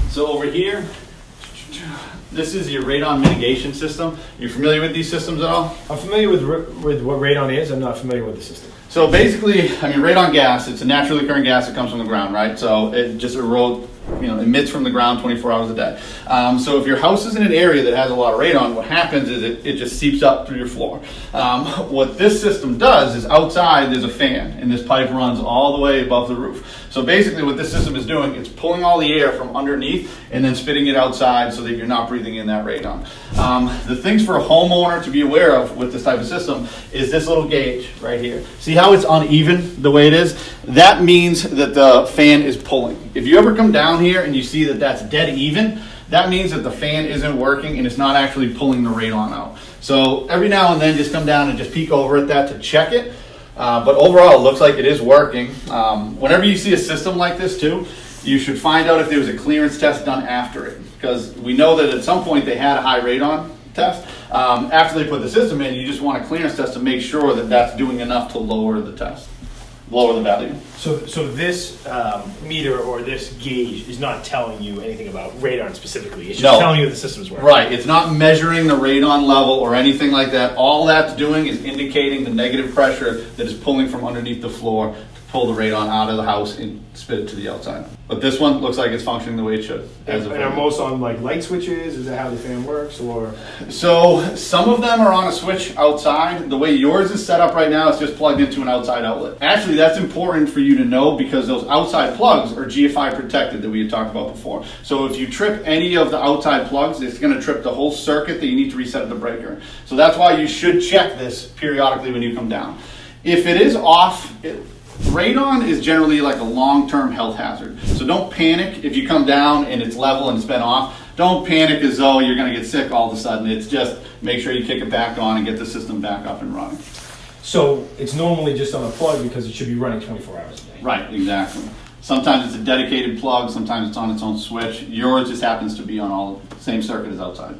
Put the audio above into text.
So over here, this is your radon mitigation system. You familiar with these systems at all? I'm familiar with what radon is. I'm not familiar with the system. So basically, I mean, radon gas, it's a naturally occurring gas that comes from the ground, right? So it just emits from the ground 24 hours a day. So if your house is in an area that has a lot of radon, what happens is it just seeps up through your floor. What this system does is outside there's a fan, and this pipe runs all the way above the roof. So basically what this system is doing, it's pulling all the air from underneath and then spitting it outside so that you're not breathing in that radon. The things for a homeowner to be aware of with this type of system is this little gauge right here. See how it's uneven the way it is? That means that the fan is pulling. If you ever come down here and you see that that's dead even, that means that the fan isn't working and it's not actually pulling the radon out. So every now and then just come down and just peek over at that to check it. But overall, it looks like it is working. Whenever you see a system like this too, you should find out if there was a clearance test done after it, because we know that at some point they had a high radon test. After they put the system in, you just want a clearance test to make sure that that's doing enough to lower the value. So this meter or this gauge is not telling you anything about radon specifically. It's just telling you the system's working. Right. It's not measuring the radon level or anything like that. All that's doing is indicating the negative pressure that is pulling from underneath the floor to pull the radon out of the house and spit it to the outside. But this one looks like it's functioning the way it should. And are most on like light switches? Is that how the fan works? Or so some of them are on a switch outside. The way yours is set up right now, it's just plugged into an outside outlet. Actually, that's important for you to know because those outside plugs are GFI protected that we had talked about before. So if you trip any of the outside plugs, it's going to trip the whole circuit that you need to reset the breaker. So that's why you should check this periodically when you come down. If it is off, radon is generally like a long-term health hazard. So don't panic if you come down and it's level and it's been off. Don't panic as though you're going to get sick all of a sudden. It's just make sure you kick it back on and get the system back up and running. So it's normally just on a plug because it should be running 24 hours a day. Right, exactly. Sometimes it's a dedicated plug, sometimes it's on its own switch. Yours just happens to be on all the same circuit as outside.